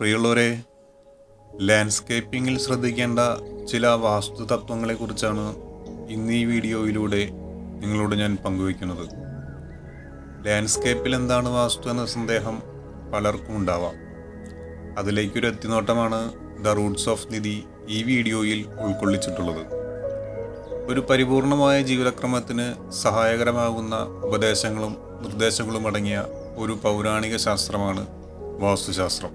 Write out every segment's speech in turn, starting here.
പ്രിയമുള്ളവരെ, ലാൻഡ്സ്കേപ്പിങ്ങിൽ ശ്രദ്ധിക്കേണ്ട ചില വാസ്തു തത്വങ്ങളെക്കുറിച്ചാണ് ഇന്ന് ഈ വീഡിയോയിലൂടെ നിങ്ങളോട് ഞാൻ പങ്കുവയ്ക്കുന്നത്. ലാൻഡ്സ്കേപ്പിൽ എന്താണ് വാസ്തു എന്ന സന്ദേഹം പലർക്കും ഉണ്ടാവാം. അതിലേക്കൊരു എത്തിനോട്ടമാണ് ദ റൂട്ട്സ് ഓഫ് നിധി ഈ വീഡിയോയിൽ ഉൾക്കൊള്ളിച്ചിട്ടുള്ളത്. ഒരു പരിപൂർണമായ ജീവിതക്രമത്തിന് സഹായകരമാകുന്ന ഉപദേശങ്ങളും നിർദ്ദേശങ്ങളും അടങ്ങിയ ഒരു പൗരാണിക ശാസ്ത്രമാണ് വാസ്തുശാസ്ത്രം.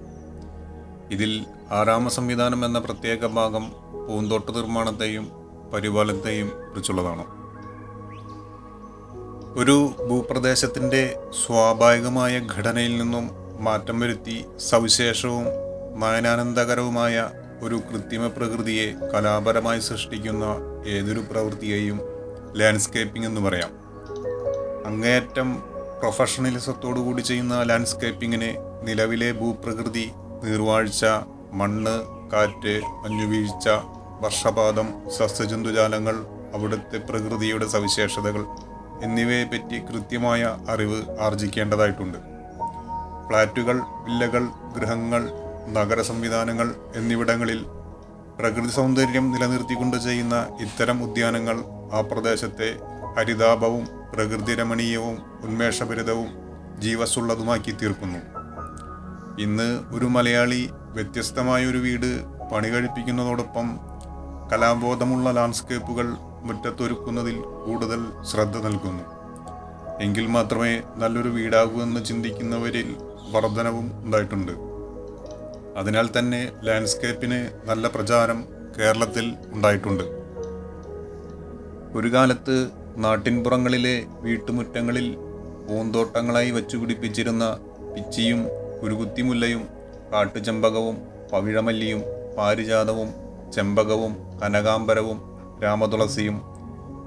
ഇതിൽ ആരാമ സംവിധാനം എന്ന പ്രത്യേക ഭാഗം പൂന്തോട്ട നിർമ്മാണത്തെയും പരിപാലനത്തെയും കുറിച്ചുള്ളതാണ്. ഒരു ഭൂപ്രദേശത്തിൻ്റെ സ്വാഭാവികമായ ഘടനയിൽ നിന്നും മാറ്റം വരുത്തി സവിശേഷവും നയനാനന്ദകരവുമായ ഒരു കൃത്രിമ പ്രകൃതിയെ കലാപരമായി സൃഷ്ടിക്കുന്ന ഏതൊരു പ്രവൃത്തിയെയും ലാൻഡ്സ്കേപ്പിംഗ് എന്ന് പറയാം. അങ്ങേയറ്റം പ്രൊഫഷണലിസത്തോടു കൂടി ചെയ്യുന്ന ലാൻഡ്സ്കേപ്പിങ്ങിന് നിലവിലെ ഭൂപ്രകൃതി, നീർവാഴ്ച, മണ്ണ്, കാറ്റ്, മഞ്ഞുവീഴ്ച, വർഷപാതം, സസ്യജന്തുജാലങ്ങൾ, അവിടുത്തെ പ്രകൃതിയുടെ സവിശേഷതകൾ എന്നിവയെപ്പറ്റി കൃത്യമായ അറിവ് ആർജിക്കേണ്ടതായിട്ടുണ്ട്. ഫ്ലാറ്റുകൾ, വില്ലകൾ, ഗൃഹങ്ങൾ, നഗര സംവിധാനങ്ങൾ എന്നിവിടങ്ങളിൽ പ്രകൃതി സൗന്ദര്യം നിലനിർത്തിക്കൊണ്ട് ചെയ്യുന്ന ഇത്തരം ഉദ്യാനങ്ങൾ ആ പ്രദേശത്തെ ഹരിതാഭവും പ്രകൃതി രമണീയവും ഉന്മേഷഭരിതവും ജീവസ്സുള്ളതുമാക്കി തീർക്കുന്നു. ഇന്ന് ഒരു മലയാളി വ്യത്യസ്തമായൊരു വീട് പണി കഴിപ്പിക്കുന്നതോടൊപ്പം കലാബോധമുള്ള ലാൻഡ്സ്കേപ്പുകൾ മുറ്റത്തൊരുക്കുന്നതിൽ കൂടുതൽ ശ്രദ്ധ നൽകുന്നു. എങ്കിൽ മാത്രമേ നല്ലൊരു വീടാകൂ എന്ന് ചിന്തിക്കുന്നവരിൽ വർധനവും ഉണ്ടായിട്ടുണ്ട്. അതിനാൽ തന്നെ ലാൻഡ്സ്കേപ്പിന് നല്ല പ്രചാരം കേരളത്തിൽ ഉണ്ടായിട്ടുണ്ട്. ഒരു കാലത്ത് നാട്ടിൻപുറങ്ങളിലെ വീട്ടുമുറ്റങ്ങളിൽ പൂന്തോട്ടങ്ങളായി വച്ചുപിടിപ്പിച്ചിരുന്ന പിച്ചിയും കുരുകുത്തിമുല്ലയും കാട്ടുചെമ്പകവും പവിഴമല്ലിയും പാരിജാതവും ചെമ്പകവും കനകാംബരവും രാമതുളസിയും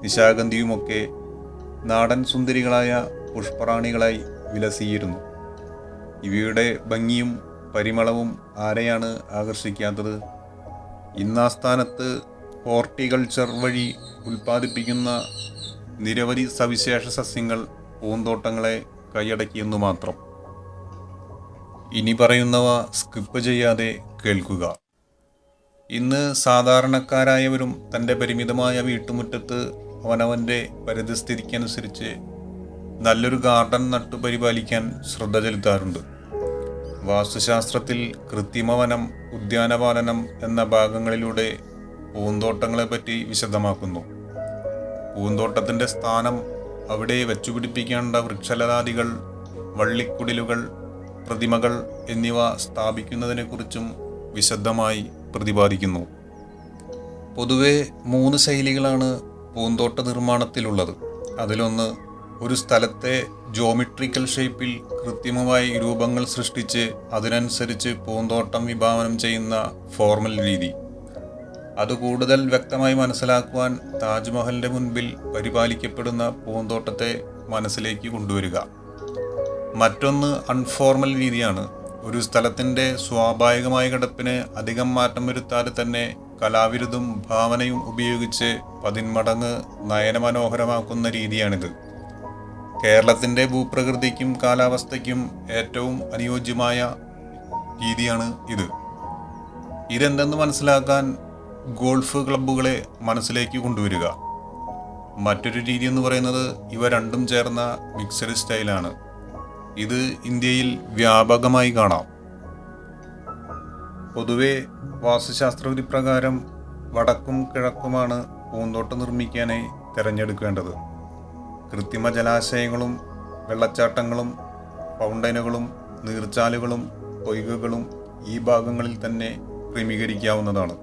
നിശാഗന്ധിയുമൊക്കെ നാടൻ സുന്ദരികളായ പുഷ്പറാണികളായി വിലസിയിരുന്നു. ഇവയുടെ ഭംഗിയും പരിമളവും ആരെയാണ് ആകർഷിക്കാത്തത്? ഇന്നാ സ്ഥാനത്ത് ഹോർട്ടിക്കൾച്ചർ വഴി ഉൽപ്പാദിപ്പിക്കുന്ന നിരവധി സവിശേഷ സസ്യങ്ങൾ പൂന്തോട്ടങ്ങളെ കൈയടക്കിയെന്നു മാത്രം. ഇനി പറയുന്നവ സ്കിപ്പ് ചെയ്യാതെ കേൾക്കുക. ഇന്ന് സാധാരണക്കാരായവരും തൻ്റെ പരിമിതമായ വീട്ടുമുറ്റത്ത് അവനവൻ്റെ പരിതസ്ഥിതിക്കനുസരിച്ച് നല്ലൊരു ഗാർഡൻ നട്ടു പരിപാലിക്കാൻ ശ്രദ്ധ ചെലുത്താറുണ്ട്. വാസ്തുശാസ്ത്രത്തിൽ കൃത്രിമവനം, ഉദ്യാനപാലനം എന്ന ഭാഗങ്ങളിലൂടെ പൂന്തോട്ടങ്ങളെപ്പറ്റി വിശദമാക്കുന്നു. പൂന്തോട്ടത്തിൻ്റെ സ്ഥാനം, അവിടെ വച്ചുപിടിപ്പിക്കേണ്ട വൃക്ഷലതാദികൾ, വള്ളിക്കുടിലുകൾ, പ്രതിമകൾ എന്നിവ സ്ഥാപിക്കുന്നതിനെക്കുറിച്ചും വിശദമായി പ്രതിപാദിക്കുന്നു. പൊതുവെ 3 ശൈലികളാണ് പൂന്തോട്ട നിർമ്മാണത്തിലുള്ളത്. അതിലൊന്ന്, ഒരു സ്ഥലത്തെ ജോമെട്രിക്കൽ ഷേപ്പിൽ കൃത്രിമമായി രൂപങ്ങൾ സൃഷ്ടിച്ച് അതിനനുസരിച്ച് പൂന്തോട്ടം വിഭാവനം ചെയ്യുന്ന ഫോർമൽ രീതി. അത് കൂടുതൽ വ്യക്തമായി മനസ്സിലാക്കുവാൻ താജ്മഹലിൻ്റെ മുൻപിൽ പരിപാലിക്കപ്പെടുന്ന പൂന്തോട്ടത്തെ മനസ്സിലേക്ക് കൊണ്ടുവരിക. മറ്റൊന്ന് അൺഫോർമൽ രീതിയാണ്. ഒരു സ്ഥലത്തിൻ്റെ സ്വാഭാവികമായ കിടപ്പിന് അധികം മാറ്റം വരുത്താതെ തന്നെ കലാവിരുതും ഭാവനയും ഉപയോഗിച്ച് 10 മടങ്ങ് നയനമനോഹരമാക്കുന്ന രീതിയാണിത്. കേരളത്തിൻ്റെ ഭൂപ്രകൃതിക്കും കാലാവസ്ഥയ്ക്കും ഏറ്റവും അനുയോജ്യമായ രീതിയാണ് ഇത്. ഇതെന്തെന്ന് മനസ്സിലാക്കാൻ ഗോൾഫ് ക്ലബ്ബുകളെ മനസ്സിലേക്ക് കൊണ്ടുവരിക. മറ്റൊരു രീതി എന്ന് പറയുന്നത് ഇവ രണ്ടും ചേർന്ന മിക്സഡ് സ്റ്റൈലാണ്. ഇത് ഇന്ത്യയിൽ വ്യാപകമായി കാണാം. പൊതുവെ വാസ്തുശാസ്ത്രവിധി പ്രകാരം വടക്കും കിഴക്കുമാണ് പൂന്തോട്ടം നിർമ്മിക്കാനായി തിരഞ്ഞെടുക്കേണ്ടത്. കൃത്രിമ ജലാശയങ്ങളും വെള്ളച്ചാട്ടങ്ങളും ഫൗണ്ടൈനുകളും നീർച്ചാലുകളും പൊയ്കകളും ഈ ഭാഗങ്ങളിൽ തന്നെ ക്രമീകരിക്കാവുന്നതാണ്.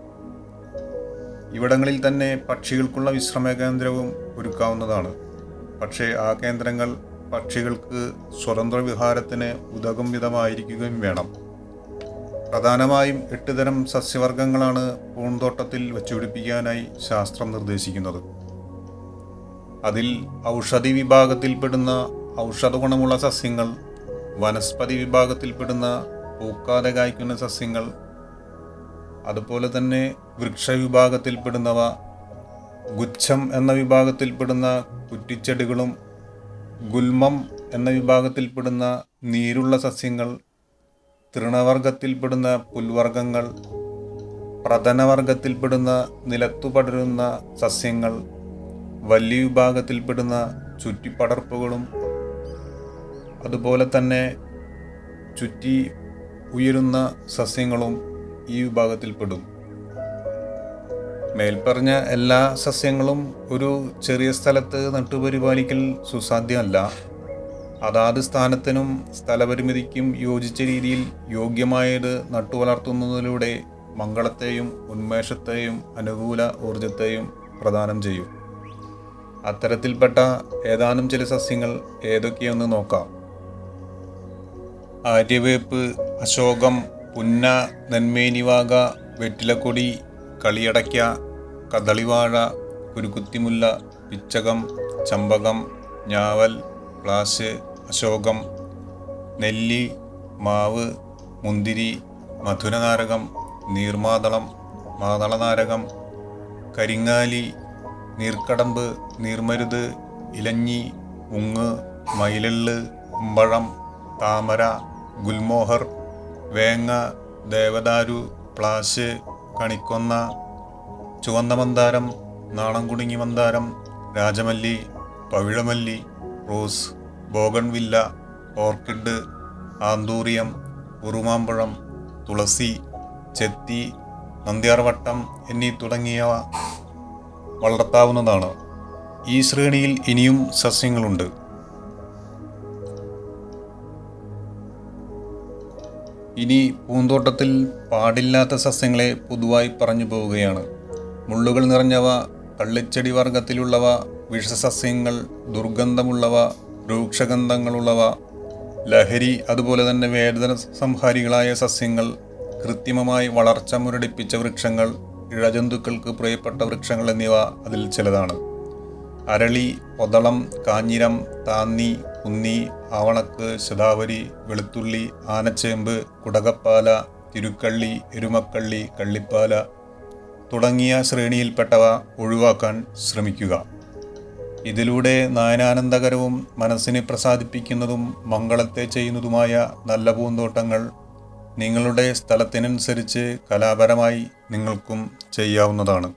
ഇവിടങ്ങളിൽ തന്നെ പക്ഷികൾക്കുള്ള വിശ്രമ കേന്ദ്രവും ഒരുക്കാവുന്നതാണ്. പക്ഷേ ആ കേന്ദ്രങ്ങൾ പക്ഷികൾക്ക് സ്വതന്ത്ര വിഹാരത്തിന് ഉതകും വിധമായിരിക്കുകയും വേണം. പ്രധാനമായും 8 തരം സസ്യവർഗ്ഗങ്ങളാണ് പൂന്തോട്ടത്തിൽ വച്ചുപിടിപ്പിക്കാനായി ശാസ്ത്രം നിർദ്ദേശിക്കുന്നത്. അതിൽ ഔഷധി വിഭാഗത്തിൽപ്പെടുന്ന ഔഷധ ഗുണമുള്ള സസ്യങ്ങൾ, വനസ്പതി വിഭാഗത്തിൽപ്പെടുന്ന പൂക്കാതെ കായ്ക്കുന്ന സസ്യങ്ങൾ, അതുപോലെ തന്നെ വൃക്ഷവിഭാഗത്തിൽപ്പെടുന്നവ, ഗുച്ഛം എന്ന വിഭാഗത്തിൽപ്പെടുന്ന കുറ്റിച്ചെടികളും, ഗുൽമം എന്ന വിഭാഗത്തിൽപ്പെടുന്ന നീരുള്ള സസ്യങ്ങൾ, തൃണവർഗത്തിൽപ്പെടുന്ന പുൽവർഗ്ഗങ്ങൾ, പ്രധനവർഗത്തിൽപ്പെടുന്ന നിലത്തു പടരുന്ന സസ്യങ്ങൾ, വലിയ വിഭാഗത്തിൽപ്പെടുന്ന ചുറ്റിപ്പടർപ്പുകളും അതുപോലെ തന്നെ ചുറ്റി ഉയരുന്ന സസ്യങ്ങളും ഈ വിഭാഗത്തിൽപ്പെടും. മേൽപ്പറഞ്ഞ എല്ലാ സസ്യങ്ങളും ഒരു ചെറിയ സ്ഥലത്ത് നട്ടുപരിപാലിക്കൽ സുസാധ്യമല്ല. അതാത് സ്ഥാനത്തിനും സ്ഥലപരിമിതിക്കും യോജിച്ച രീതിയിൽ യോഗ്യമായത് നട്ടുവളർത്തുന്നതിലൂടെ മംഗളത്തെയും ഉന്മേഷത്തെയും അനുകൂല ഊർജത്തെയും പ്രദാനം ചെയ്യും. അത്തരത്തിൽപ്പെട്ട ഏതാനും ചില സസ്യങ്ങൾ ഏതൊക്കെയെന്ന് നോക്കാം. ആര്യവേപ്പ്, അശോകം, പുന്ന, നെന്മേനിവാക, വെറ്റിലക്കൊടി, കളിയടയ്ക്ക, കദളിവാഴ, കുരുക്കുത്തിമുല്ല, പിച്ചകം, ചമ്പകം, ഞാവൽ, പ്ലാശ്, അശോകം, നെല്ലി, മാവ്, മുന്തിരി, മധുരനാരകം, നീർമാതളം, മാതളനാരകം, കരിങ്ങാലി, നീർക്കടമ്പ്, നീർമരുത്, ഇലഞ്ഞി, ഉങ്ങ്, മയിലെള്ള്, കുമ്പളം, താമര, ഗുൽമോഹർ, വേങ്ങ, ദേവദാരു, പ്ലാശ്, കണിക്കൊന്ന, ചുവന്ന മന്ദാരം, നാണംകുടുങ്ങി മന്ദാരം, രാജമല്ലി, പവിഴമല്ലി, റോസ്, ബോഗൺവില്ല, ഓർക്കിഡ്, ആന്തൂറിയം, ഉറുമാമ്പഴം, തുളസി, ചെത്തി, നന്ദ്യാർവട്ടം എന്നീ തുടങ്ങിയവ വളർത്താവുന്നതാണ്. ഈ ശ്രേണിയിൽ ഇനിയും സസ്യങ്ങളുണ്ട്. ഇനി പൂന്തോട്ടത്തിൽ പാടില്ലാത്ത സസ്യങ്ങളെ പൊതുവായി പറഞ്ഞു പോവുകയാണ്. മുള്ളുകൾ നിറഞ്ഞവ, കള്ളിച്ചെടി വർഗത്തിലുള്ളവ, വിഷസസ്യങ്ങൾ, ദുർഗന്ധമുള്ളവ, രൂക്ഷഗന്ധങ്ങളുള്ളവ, ലഹരി അതുപോലെ തന്നെ വേദന സംഹാരികളായ സസ്യങ്ങൾ, കൃത്രിമമായി വളർച്ച മുരടിപ്പിച്ച വൃക്ഷങ്ങൾ, ഇഴജന്തുക്കൾക്ക് പ്രിയപ്പെട്ട വൃക്ഷങ്ങൾ എന്നിവ അതിൽ ചിലതാണ്. അരളി, പൊതളം, കാഞ്ഞിരം, താന്നി, കുന്നി, ആവണക്ക്, ശതാവരി, വെളുത്തുള്ളി, ആനച്ചേമ്പ്, കുടകപ്പാല, തിരുക്കള്ളി, എരുമക്കള്ളി, കള്ളിപ്പാല തുടങ്ങിയ ശ്രേണിയിൽപ്പെട്ടവ ഒഴിവാക്കാൻ ശ്രമിക്കുക. ഇതിലൂടെ നയനാനന്ദകരവും മനസ്സിനെ പ്രസാദിപ്പിക്കുന്നതും മംഗളത്തെ ചെയ്യുന്നതുമായ നല്ല പൂന്തോട്ടങ്ങൾ നിങ്ങളുടെ സ്ഥലത്തിനനുസരിച്ച് കലാപരമായി നിങ്ങൾക്കും ചെയ്യാവുന്നതാണ്.